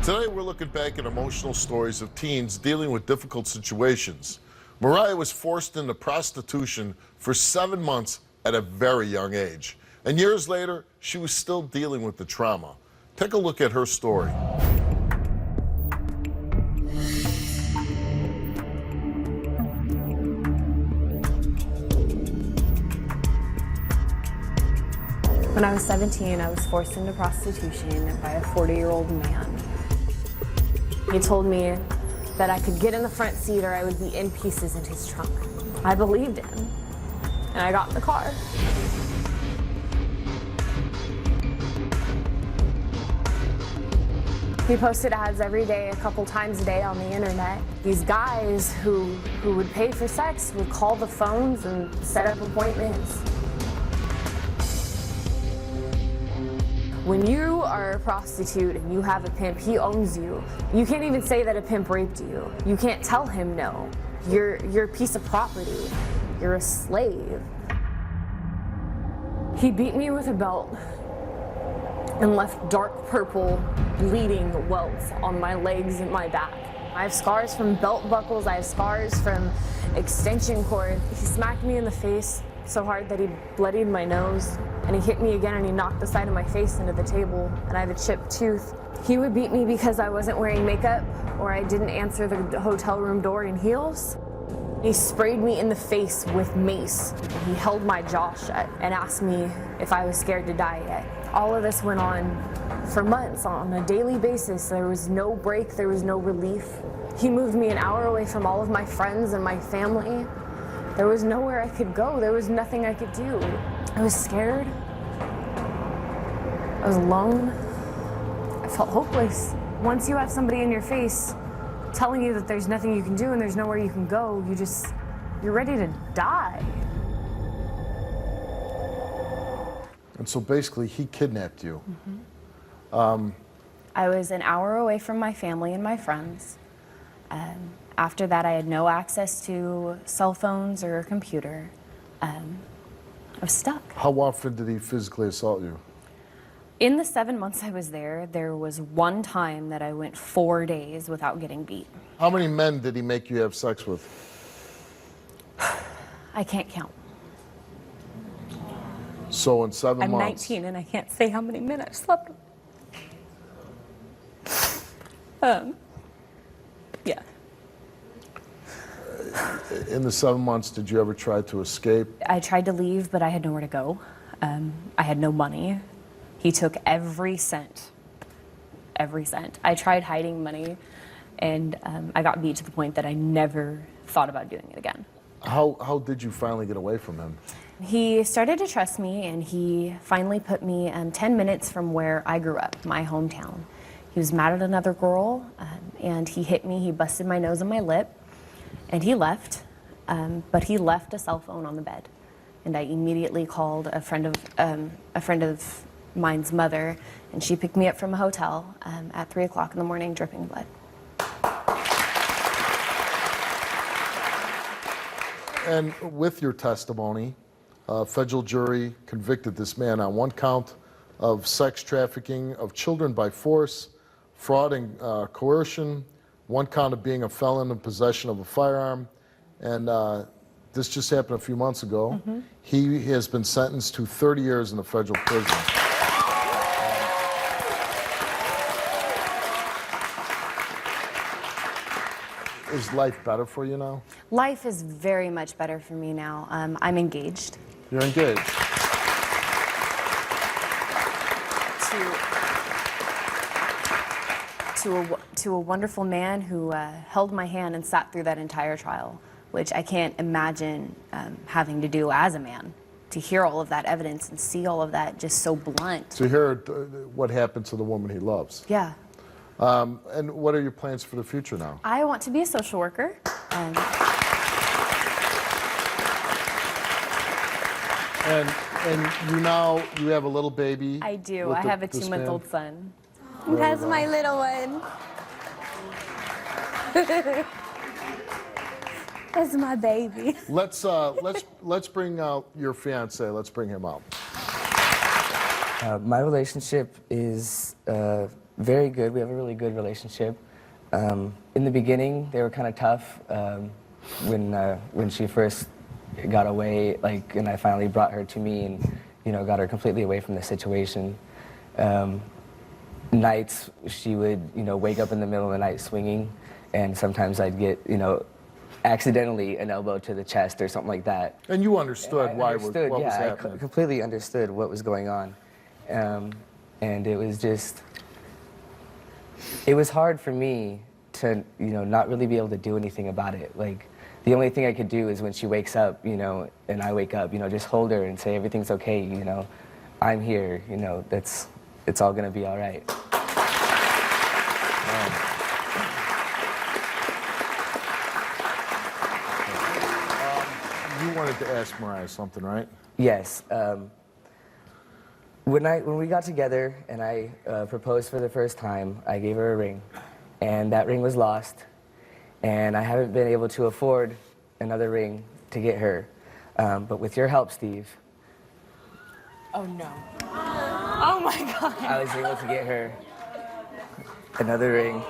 Today we're looking back at emotional stories of teens dealing with difficult situations. Mariah was forced into prostitution for 7 months at a very young age. And years later, she was still dealing with the trauma. Take a look at her story. When I was 17, I was forced into prostitution by a 40-year-old man. He told me that I could get in the front seat or I would be in pieces in his trunk. I believed him, and I got in the car. He posted ads every day, a couple times a day on the internet. These guys who would pay for sex would call the phones and set up appointments. When you are a prostitute and you have a pimp, he owns you. You can't even say that a pimp raped you. You can't tell him no. You're a piece of property. You're a slave. He beat me with a belt and left dark purple bleeding welts on my legs and my back. I have scars from belt buckles. I have scars from extension cord. He smacked me in the face so hard that he bloodied my nose, and he hit me again and he knocked the side of my face into the table, and I have a chipped tooth. He would beat me because I wasn't wearing makeup or I didn't answer the hotel room door in heels. He sprayed me in the face with mace. He held my jaw shut and asked me if I was scared to die yet. All of this went on for months on a daily basis. There was no break, there was no relief. He moved me an hour away from all of my friends and my family. There was nowhere I could go. There was nothing I could do. I was scared. I was alone. I felt hopeless. Once you have somebody in your face telling you that there's nothing you can do and there's nowhere you can go, you're ready to die. And so basically he kidnapped you. Mm-hmm. I was an hour away from my family and my friends. After that, I had no access to cell phones or a computer. I was stuck. How often did he physically assault you? In the 7 months I was there, there was one time that I went 4 days without getting beat. How many men did he make you have sex with? I can't count. So in 7 months... I'm 19 and I can't say how many men I've slept with. Yeah. In the 7 months, did you ever try to escape? I tried to leave, but I had nowhere to go. I had no money. He took every cent. Every cent. I tried hiding money, and I got beat to the point that I never thought about doing it again. How did you finally get away from him? He started to trust me, and he finally put me 10 minutes from where I grew up, my hometown. He was mad at another girl, and he hit me. He busted my nose and my lip. And he left, but he left a cell phone on the bed. And I immediately called a friend of mine's mother, and she picked me up from a hotel at 3 o'clock in the morning, dripping blood. And with your testimony, a federal jury convicted this man on 1 count of sex trafficking of children by force, fraud and coercion, 1 count of being a felon in possession of a firearm, and this just happened a few months ago. Mm-hmm. He has been sentenced to 30 years in the federal prison. Is life better for you now? Life is very much better for me now. I'm engaged. You're engaged. To a wonderful man who held my hand and sat through that entire trial, which I can't imagine having to do as a man. To hear all of that evidence and see all of that just so blunt. To hear what happened to the woman he loves. Yeah. And what are your plans for the future now? I want to be a social worker. And you have a little baby. I do. I have a 2-month-old son. Very That's nice. my little one. That's my baby. Let's bring out your fiance. Let's bring him out. My relationship is Very good. We have a really good relationship. In the beginning, they were kind of tough. When she first got away, like, and I finally brought her to me and, you know, got her completely away from the situation. Nights, she would, you know, wake up in the middle of the night swinging, and sometimes I'd get, you know, accidentally an elbow to the chest or something like that. And you understood I what understood, was yeah, happening. I completely understood what was going on. And it was just, it was hard for me to, you know, not really be able to do anything about it. Like, the only thing I could do is when she wakes up, you know, and I wake up, you know, just hold her and say everything's okay, you know, I'm here, you know, it's all gonna be all right. You wanted to ask Mariah something, right? Yes. When we got together and I proposed for the first time, I gave her a ring, and that ring was lost, and I haven't been able to afford another ring to get her. But with your help, Steve, Oh no. Oh my God. I was able to get her another ring.